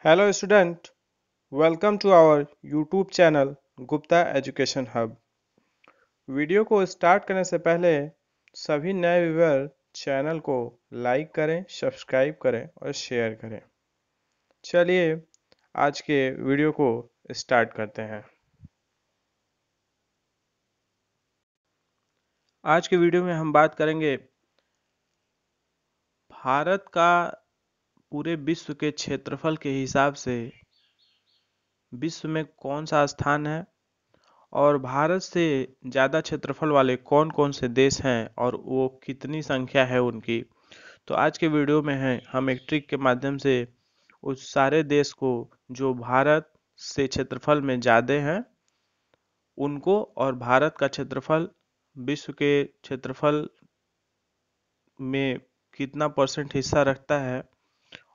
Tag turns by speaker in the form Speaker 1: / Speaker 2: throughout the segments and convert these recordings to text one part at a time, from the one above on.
Speaker 1: Hello student, welcome to our YouTube channel Gupta education hub. Video को start करने से पहले सभी नए व्यूअर चैनल को लाइक करें, सब्सक्राइब करें और शेयर करें। चलिए आज के वीडियो को स्टार्ट करते हैं। आज के वीडियो में हम बात करेंगे भारत का पूरे विश्व के क्षेत्रफल के हिसाब से विश्व में कौन सा स्थान है और भारत से ज़्यादा क्षेत्रफल वाले कौन कौन से देश हैं और वो कितनी संख्या है उनकी। तो आज के वीडियो में है हम एक ट्रिक के माध्यम से उस सारे देश को जो भारत से क्षेत्रफल में ज़्यादा हैं उनको और भारत का क्षेत्रफल विश्व के क्षेत्रफल में कितना परसेंट हिस्सा रखता है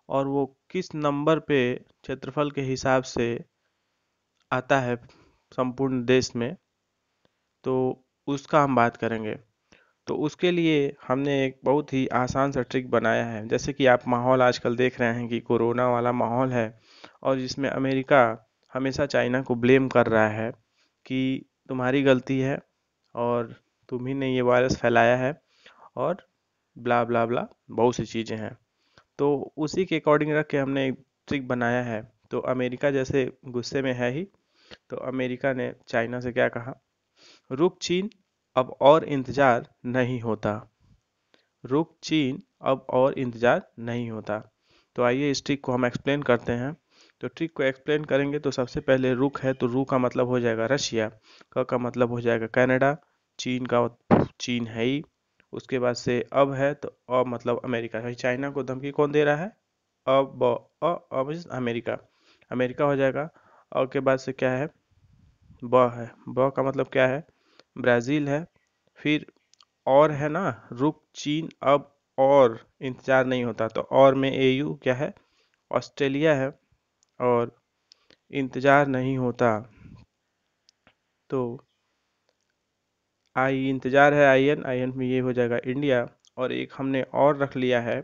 Speaker 1: और वो किस नंबर पे क्षेत्रफल के हिसाब से आता है संपूर्ण देश में, तो उसका हम बात करेंगे। तो उसके लिए हमने एक बहुत ही आसान सा ट्रिक बनाया है। जैसे कि आप माहौल आजकल देख रहे हैं कि कोरोना वाला माहौल है और जिसमें अमेरिका हमेशा चाइना को ब्लेम कर रहा है कि तुम्हारी गलती है और तुम ही ने ये वायरस फैलाया है और ब्ला ब्ला ब्ला बहुत सी चीज़ें हैं। तो उसी के अकॉर्डिंग रख के हमने एक ट्रिक बनाया है। तो अमेरिका जैसे गुस्से में है ही, तो अमेरिका ने चाइना से क्या कहा, रुक चीन अब और इंतजार नहीं होता। रुक चीन अब और इंतजार नहीं होता। तो आइए इस ट्रिक को हम एक्सप्लेन करते हैं। तो ट्रिक को एक्सप्लेन करेंगे तो सबसे पहले रुक है तो रू का मतलब हो जाएगा रशिया, क का मतलब हो जाएगा कनाडा, चीन का चीन है ही, उसके बाद से अब है तो अब मतलब अमेरिका। भाई चाइना को धमकी कौन दे रहा है, अब अब अमेरिका, अमेरिका हो जाएगा। और के बाद से क्या है, ब है, ब का मतलब क्या है, ब्राज़ील है। फिर और है ना, रुक चीन अब और इंतजार नहीं होता, तो और में एयू क्या है, ऑस्ट्रेलिया है। और इंतजार नहीं होता तो आई इंतजार है, आई एन, आई एन में ये हो जाएगा इंडिया। और एक हमने और रख लिया है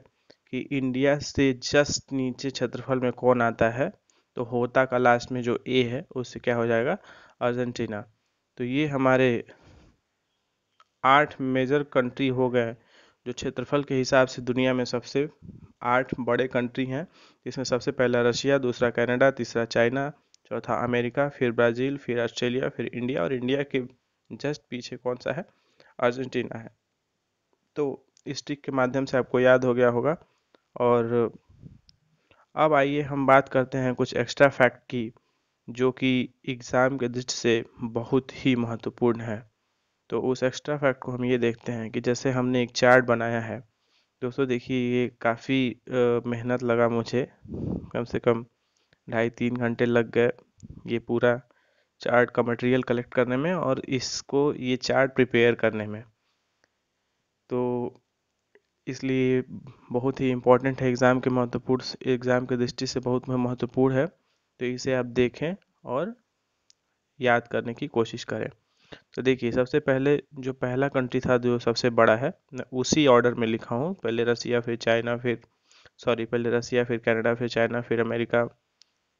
Speaker 1: कि इंडिया से जस्ट नीचे क्षेत्रफल में कौन आता है, तो होता का लास्ट में जो ए है उससे क्या हो जाएगा, अर्जेंटीना। तो ये हमारे 8 मेजर कंट्री हो गए जो क्षेत्रफल के हिसाब से दुनिया में सबसे 8 बड़े कंट्री हैं, जिसमें सबसे पहला रशिया, दूसरा कनाडा, तीसरा चाइना, चौथा अमेरिका, फिर ब्राज़ील, फिर ऑस्ट्रेलिया, फिर इंडिया, और इंडिया के जस्ट पीछे कौन सा है, अर्जेंटीना है। तो इस ट्रिक के माध्यम से आपको याद हो गया होगा। और अब आइए हम बात करते हैं कुछ एक्स्ट्रा फैक्ट की जो कि एग्ज़ाम के दृष्टि से बहुत ही महत्वपूर्ण है। तो उस एक्स्ट्रा फैक्ट को हम ये देखते हैं कि जैसे हमने एक चार्ट बनाया है। दोस्तों देखिए ये काफ़ी मेहनत लगा मुझे, कम से कम 2.5-3 घंटे लग गए ये पूरा चार्ट का मटेरियल कलेक्ट करने में और इसको ये चार्ट प्रिपेयर करने में। तो इसलिए बहुत ही इम्पोर्टेंट है, एग्ज़ाम के दृष्टि से बहुत महत्वपूर्ण है। तो इसे आप देखें और याद करने की कोशिश करें। तो देखिए सबसे पहले जो पहला कंट्री था जो सबसे बड़ा है, मैं उसी ऑर्डर में लिखा हूँ, पहले रसिया फिर चाइना फिर पहले रसिया फिर कनाडा फिर चाइना फिर अमेरिका,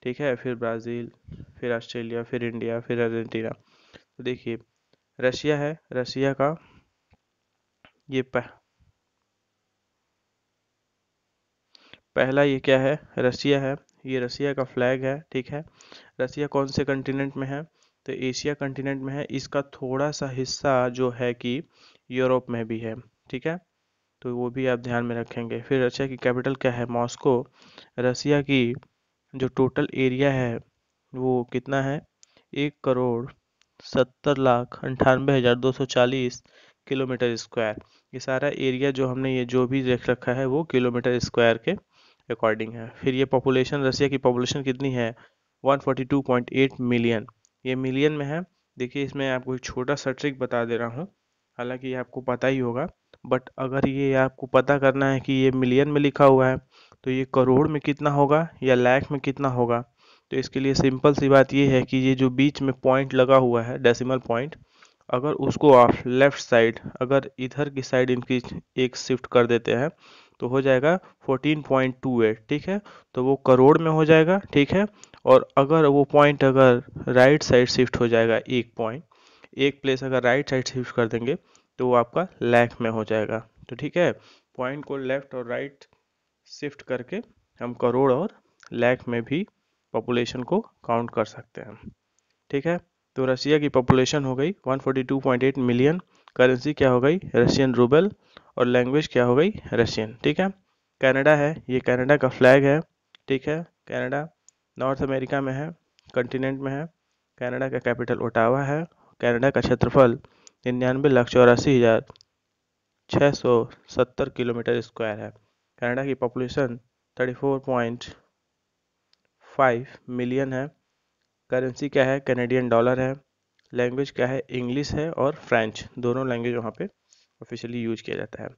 Speaker 1: ठीक है, फिर ब्राज़ील, फिर ऑस्ट्रेलिया, फिर इंडिया, फिर अर्जेंटीना। तो देखिए रशिया है, रशिया का ये पहला ये क्या है, रसिया है, ये रसिया का फ्लैग है, ठीक है। रसिया कौन से कंटिनेंट में है, तो एशिया कंटिनेंट में है। इसका थोड़ा सा हिस्सा जो है कि यूरोप में भी है, ठीक है, तो वो भी आप ध्यान में रखेंगे। फिर रशिया की कैपिटल क्या है, मॉस्को। रसिया की जो टोटल एरिया है वो कितना है, 1,70,98,240 किलोमीटर स्क्वायर। ये सारा एरिया जो हमने ये जो भी देख रखा है वो किलोमीटर स्क्वायर के अकॉर्डिंग है। फिर ये पॉपुलेशन, रसिया की पॉपुलेशन कितनी है, 142.8 मिलियन, ये मिलियन में है। देखिए इसमें आपको एक छोटा सा ट्रिक बता दे रहा हूँ, हालांकि ये आपको पता ही होगा, बट अगर ये आपको पता करना है कि ये मिलियन में लिखा हुआ है तो ये करोड़ में कितना होगा या लाख में कितना होगा। तो इसके लिए सिंपल सी बात ये है कि ये जो बीच में पॉइंट लगा हुआ है, डेसिमल पॉइंट, अगर उसको आप लेफ्ट साइड, अगर इधर की साइड इनकी एक शिफ्ट कर देते हैं तो हो जाएगा 14.28, ठीक है। तो वो करोड़ में हो जाएगा, ठीक है। और अगर वो पॉइंट अगर राइट साइड शिफ्ट हो जाएगा, एक पॉइंट एक प्लेस अगर राइट साइड शिफ्ट कर देंगे तो वो आपका लाख में हो जाएगा। तो ठीक है, पॉइंट को लेफ्ट और राइट शिफ्ट करके हम करोड़ और लाख में भी पॉपुलेशन को काउंट कर सकते हैं, ठीक है। तो रशिया की पॉपुलेशन हो गई 142.8 मिलियन, करेंसी क्या हो गई रशियन रूबल, और लैंग्वेज क्या हो गई रशियन, ठीक है। कनाडा है, ये कनाडा का फ्लैग है, ठीक है। कनाडा नॉर्थ अमेरिका में है, कंटिनेंट में है। कनाडा का कैपिटल ओटावा है। कनाडा का क्षेत्रफल 99,84,670 किलोमीटर स्क्वायर है। कनाडा की पॉपुलेशन 34.5 मिलियन है। करेंसी क्या है कैनेडियन डॉलर है। लैंग्वेज क्या है इंग्लिश है और फ्रेंच, दोनों लैंग्वेज वहाँ पे ऑफिशियली यूज किया जाता है।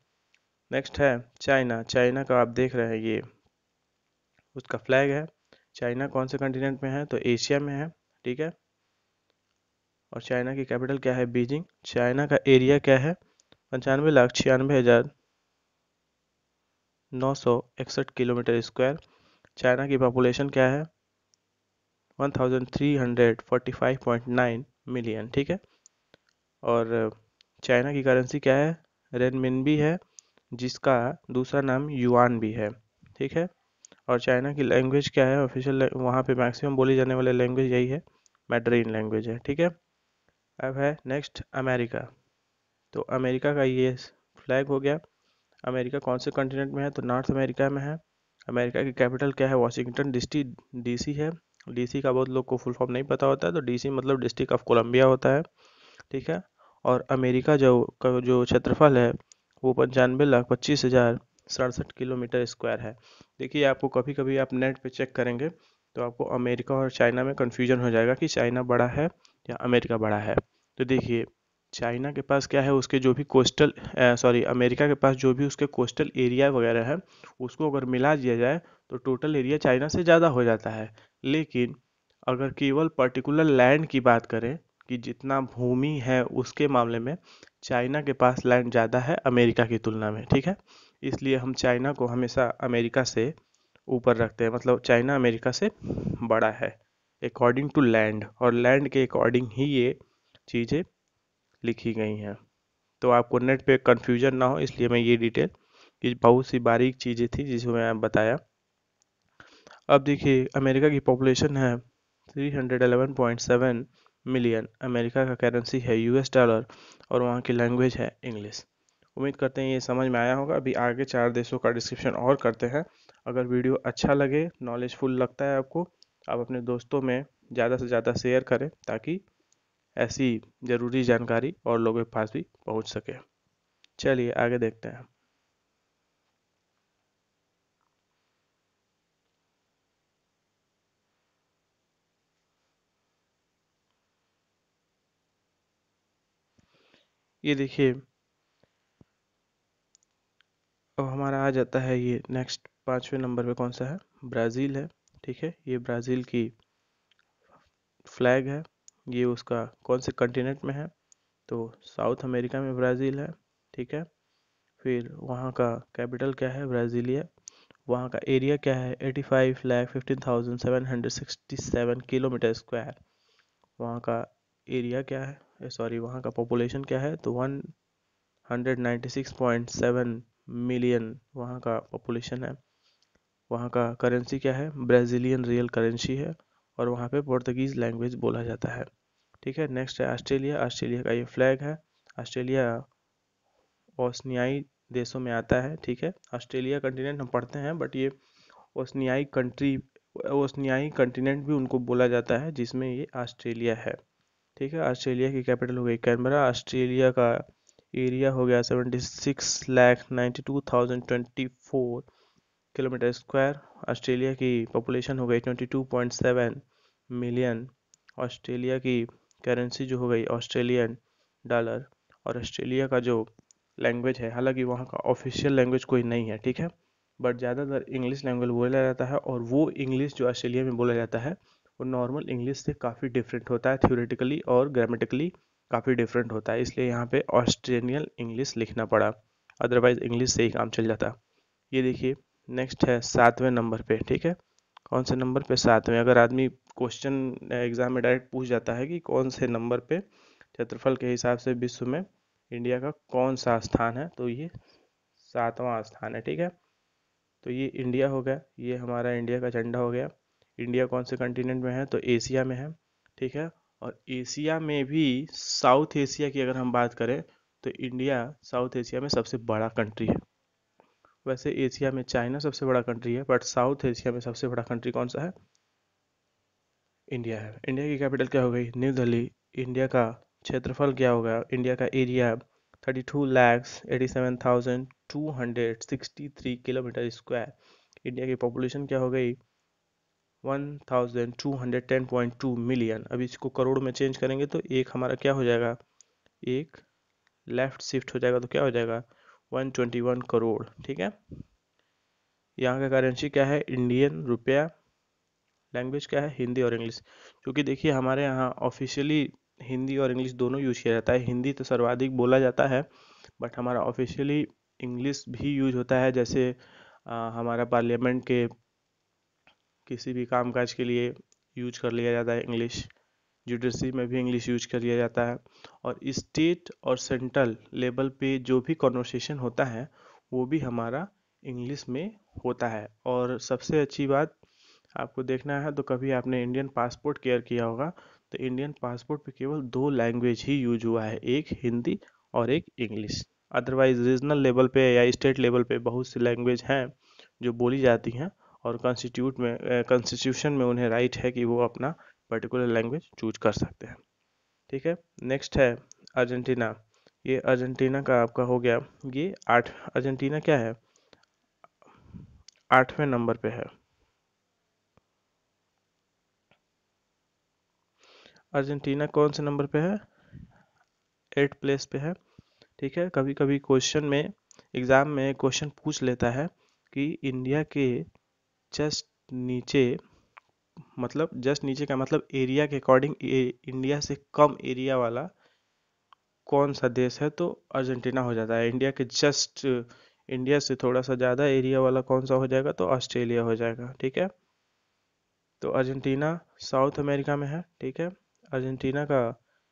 Speaker 1: नेक्स्ट है चाइना। चाइना का आप देख रहे हैं ये उसका फ्लैग है। चाइना कौन से कंटिनेंट में है तो एशिया में है, ठीक है। और चाइना की कैपिटल क्या है बीजिंग। चाइना का एरिया क्या है 95,96,961 किलोमीटर स्क्वायर। चाइना की पॉपुलेशन क्या है 1345.9 मिलियन, ठीक है। और चाइना की करेंसी क्या है रेनमिनबी है, जिसका दूसरा नाम युआन भी है, ठीक है। और चाइना की लैंग्वेज क्या है ऑफिशियल, वहाँ पे मैक्सिमम बोली जाने वाली लैंग्वेज यही है, मैड्रिन लैंग्वेज है, ठीक है। अब है नेक्स्ट अमेरिका। तो अमेरिका का ये फ्लैग हो गया। अमेरिका कौन से कॉन्टिनेंट में है तो नॉर्थ अमेरिका में है। अमेरिका की कैपिटल क्या है वाशिंगटन डीसी है। डीसी का बहुत लोग को फुल फॉर्म नहीं पता होता है, तो डीसी मतलब डिस्ट्रिक्ट ऑफ कोलंबिया होता है, ठीक है। और अमेरिका जो क्षेत्रफल है वो 95,25,067 किलोमीटर स्क्वायर है। देखिए आपको कभी कभी आप नेट पे चेक करेंगे तो आपको अमेरिका और चाइना में कंफ्यूजन हो जाएगा कि चाइना बड़ा है या अमेरिका बड़ा है। तो देखिए चाइना के पास क्या है उसके जो भी कोस्टल अमेरिका के पास जो भी उसके कोस्टल एरिया वगैरह है उसको अगर मिला दिया जाए तो टोटल एरिया चाइना से ज़्यादा हो जाता है। लेकिन अगर केवल पर्टिकुलर लैंड की बात करें कि जितना भूमि है उसके मामले में चाइना के पास लैंड ज़्यादा है अमेरिका की तुलना में, ठीक है। इसलिए हम चाइना को हमेशा अमेरिका से ऊपर रखते हैं, मतलब चाइना अमेरिका से बड़ा है अकॉर्डिंग टू लैंड, और लैंड के अकॉर्डिंग ही ये चीज़ें लिखी गई हैं। तो आपको नेट पे कंफ्यूजन ना हो इसलिए मैं ये डिटेल कि बहुत सी बारीक चीज़ें थी जिसको मैं बताया। अब देखिए अमेरिका की पॉपुलेशन है 311.7 मिलियन। अमेरिका का करेंसी है यूएस डॉलर और वहाँ की लैंग्वेज है इंग्लिश। उम्मीद करते हैं ये समझ में आया होगा। अभी आगे 4 देशों का डिस्क्रिप्शन और करते हैं। अगर वीडियो अच्छा लगे नॉलेजफुल लगता है आपको, आप अपने दोस्तों में ज़्यादा से ज़्यादा शेयर करें ताकि ऐसी ज़रूरी जानकारी और लोगों के पास भी पहुंच सके। चलिए आगे देखते हैं। ये देखिए अब हमारा आ जाता है ये नेक्स्ट 5वें नंबर पे कौन सा है ब्राज़ील है, ठीक है। ये ब्राज़ील की फ्लैग है। ये उसका कौन से कंटिनेंट में है तो साउथ अमेरिका में ब्राज़ील है, ठीक है। फिर वहाँ का कैपिटल क्या है ब्राज़ीलिया। वहाँ का एरिया क्या है 85,15,767 किलोमीटर स्क्वायर। वहाँ का एरिया क्या है वहाँ का पॉपुलेशन क्या है तो 196.7 मिलियन वहाँ का पॉपुलेशन है। वहाँ का करेंसी क्या है ब्राज़ीलियन रियल करेंसी है और वहाँ पे पुर्तगीज लैंग्वेज बोला जाता है, ठीक है। नेक्स्ट है ऑस्ट्रेलिया। ऑस्ट्रेलिया का ये फ्लैग है। ऑस्ट्रेलिया ओशनियाई देशों में आता है, ठीक है। ऑस्ट्रेलिया कंटिनेंट हम पढ़ते हैं बट ये ओशनियाई कंट्री ओशनियाई कंटिनेंट भी उनको बोला जाता है जिसमें ये ऑस्ट्रेलिया है, ठीक है। ऑस्ट्रेलिया की कैपिटल हो गई कैनबरा। ऑस्ट्रेलिया का एरिया हो गया 76,92,024 किलोमीटर स्क्वायर। ऑस्ट्रेलिया की पॉपुलेशन हो गई 22.7 मिलियन। ऑस्ट्रेलिया की करेंसी जो हो गई ऑस्ट्रेलियन डॉलर। और ऑस्ट्रेलिया का जो लैंग्वेज है हालांकि वहाँ का ऑफिशियल लैंग्वेज कोई नहीं है, ठीक है। बट ज़्यादातर इंग्लिश लैंग्वेज बोला जाता है और वो इंग्लिश जो ऑस्ट्रेलिया में बोला जाता है वो नॉर्मल इंग्लिश से काफ़ी डिफरेंट होता है, थ्योरेटिकली और ग्रामेटिकली काफ़ी डिफरेंट होता है। इसलिए यहाँ पे ऑस्ट्रेलियन इंग्लिश लिखना पड़ा, अदरवाइज इंग्लिश से ही काम चल जाता। ये देखिए नेक्स्ट है 7वें नंबर पे, ठीक है। कौन से नंबर पे? 7वें। अगर आदमी क्वेश्चन एग्जाम में डायरेक्ट पूछ जाता है कि कौन से नंबर पे क्षेत्रफल के हिसाब से विश्व में इंडिया का कौन सा स्थान है, तो ये 7वां स्थान है, ठीक है। तो ये इंडिया हो गया, ये हमारा इंडिया का झंडा हो गया। इंडिया कौन से कंटिनेंट में है? तो एशिया में है, ठीक है। और एशिया में भी साउथ एशिया की अगर हम बात करें तो इंडिया साउथ एशिया में सबसे बड़ा कंट्री है। वैसे एशिया में चाइना सबसे बड़ा कंट्री है, बट साउथ एशिया में सबसे बड़ा कंट्री कौन सा है? इंडिया है। इंडिया की कैपिटल क्या हो गई? न्यू दिल्ली। इंडिया का क्षेत्रफल क्या होगा? इंडिया का एरिया 32,87,263 किलोमीटर स्क्वायर। इंडिया की पॉपुलेशन क्या हो गई? 1210.2 मिलियन। अब इसको करोड़ में चेंज करेंगे तो एक हमारा क्या हो जाएगा? एक लेफ्ट शिफ्ट हो जाएगा तो क्या हो जाएगा? 121 करोड़, ठीक है। यहाँ का करेंसी क्या है? इंडियन रुपया। लैंग्वेज क्या है? हिंदी और इंग्लिश। क्योंकि देखिए हमारे यहाँ ऑफिशियली हिंदी और इंग्लिश दोनों यूज किया जाता है। हिंदी तो सर्वाधिक बोला जाता है, बट हमारा ऑफिशियली इंग्लिश भी यूज होता है। जैसे हमारा पार्लियामेंट के किसी भी कामकाज के लिए यूज कर लिया जाता है इंग्लिश। जुडिशरी में भी इंग्लिश यूज कर लिया जाता है। और स्टेट और सेंट्रल लेवल पे जो भी कॉन्वर्सेशन होता है वो भी हमारा इंग्लिश में होता है। और सबसे अच्छी बात आपको देखना है तो कभी आपने इंडियन पासपोर्ट केयर किया होगा, तो इंडियन पासपोर्ट पे केवल दो लैंग्वेज ही यूज हुआ है, एक हिंदी और एक इंग्लिश। अदरवाइज रीजनल लेवल पे या स्टेट लेवल पे बहुत सी लैंग्वेज हैं जो बोली जाती हैं, और कॉन्स्टिट्यूशन में उन्हें राइट है कि वो अपना पर्टिकुलर लैंग्वेज चूज कर सकते हैं, ठीक है। नेक्स्ट है अर्जेंटीना। ये अर्जेंटीना का आपका हो गया, ये आठ। अर्जेंटीना क्या है? 8वें नंबर पे है। अर्जेंटीना कौन से नंबर पे है? 8 प्लेस पे है, ठीक है। कभी कभी क्वेश्चन में एग्जाम में क्वेश्चन पूछ लेता है कि इंडिया के जस्ट नीचे, मतलब जस्ट नीचे का मतलब एरिया के अकॉर्डिंग इंडिया से कम एरिया वाला कौन सा देश है, तो अर्जेंटीना हो जाता है। इंडिया के जस्ट इंडिया से थोड़ा सा ज़्यादा एरिया वाला कौन सा हो जाएगा? तो ऑस्ट्रेलिया हो जाएगा, ठीक है। तो अर्जेंटीना साउथ अमेरिका में है, ठीक है। अर्जेंटीना का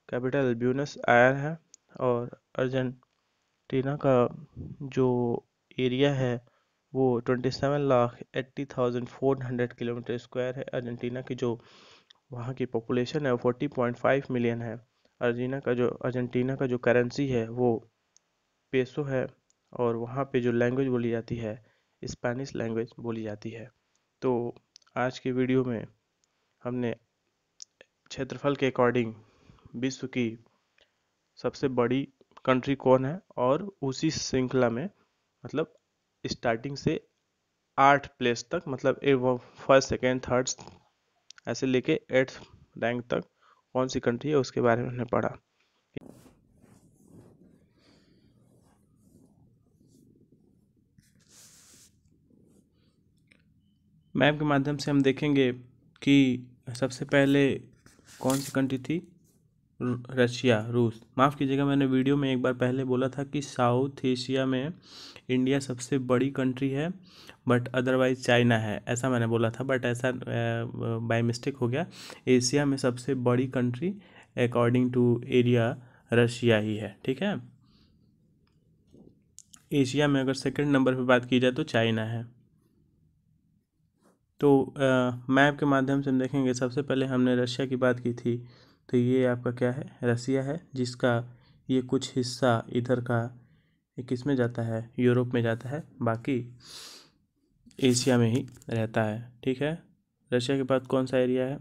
Speaker 1: कैपिटल ब्यूनस आयर है। और अर्जेंटीना का जो एरिया है वो 27,80,400 किलोमीटर स्क्वायर है। अर्जेंटीना की जो वहाँ की पॉपुलेशन है वो 40.5 मिलियन है। अर्जेंटीना का जो करेंसी है वो पेसो है। और वहाँ पे जो लैंग्वेज बोली जाती है स्पेनिश लैंग्वेज बोली जाती है। तो आज के वीडियो में हमने क्षेत्रफल के अकॉर्डिंग विश्व की सबसे बड़ी कंट्री कौन है, और उसी श्रृंखला में मतलब स्टार्टिंग से 8 प्लेस तक, मतलब वो फर्स्ट सेकेंड थर्ड ऐसे लेके 8th रैंक तक कौन सी कंट्री है उसके बारे में हमने पढ़ा। मैप के माध्यम से हम देखेंगे कि सबसे पहले कौन सी कंट्री थी? रशिया, रूस। माफ़ कीजिएगा, मैंने वीडियो में एक बार पहले बोला था कि साउथ एशिया में इंडिया सबसे बड़ी कंट्री है, बट अदरवाइज चाइना है, ऐसा मैंने बोला था, बट ऐसा बाय मिस्टेक हो गया। एशिया में सबसे बड़ी country according to area Russia ही है, ठीक है। एशिया में अगर सेकंड नंबर पे बात की जाए तो चाइना है। तो मैप के माध्यम से हम देखेंगे, सबसे पहले हमने रशिया की बात की थी, तो ये आपका क्या है? रसिया है, जिसका ये कुछ हिस्सा इधर का ये किस में जाता है? यूरोप में जाता है, बाकी एशिया में ही रहता है, ठीक है। रशिया के बाद कौन सा एरिया है?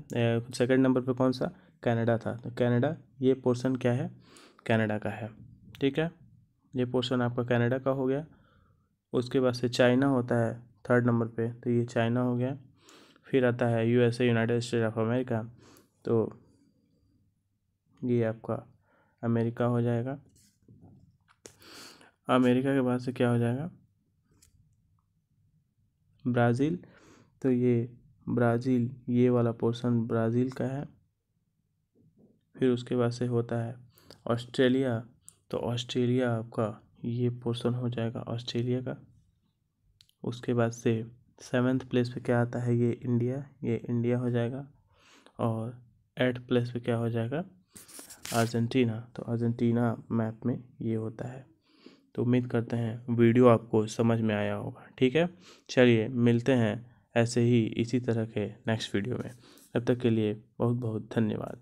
Speaker 1: सेकंड नंबर पे कौन सा? कनाडा था। तो कनाडा, ये पोर्शन क्या है? कनाडा का है, ठीक है। ये पोर्शन आपका कनाडा का हो गया। उसके बाद से चाइना होता है थर्ड नंबर पे, तो ये चाइना हो गया। फिर आता है USA, United state of America, तो ये आपका अमेरिका हो जाएगा। अमेरिका के बाद से क्या हो जाएगा? ब्राज़ील। तो ये ब्राज़ील, ये वाला पोर्शन ब्राज़ील का है। फिर उसके बाद से होता है ऑस्ट्रेलिया, तो ऑस्ट्रेलिया आपका ये पोर्शन हो जाएगा ऑस्ट्रेलिया का। उसके बाद से 7th प्लेस पे क्या आता है, ये इंडिया हो जाएगा। और 8th प्लेस पे क्या हो जाएगा, अर्जेंटीना। तो अर्जेंटीना मैप में ये होता है। तो उम्मीद करते हैं वीडियो आपको समझ में आया होगा। ठीक है, चलिए मिलते हैं ऐसे ही इसी तरह के नेक्स्ट वीडियो में। तब तक के लिए बहुत बहुत धन्यवाद।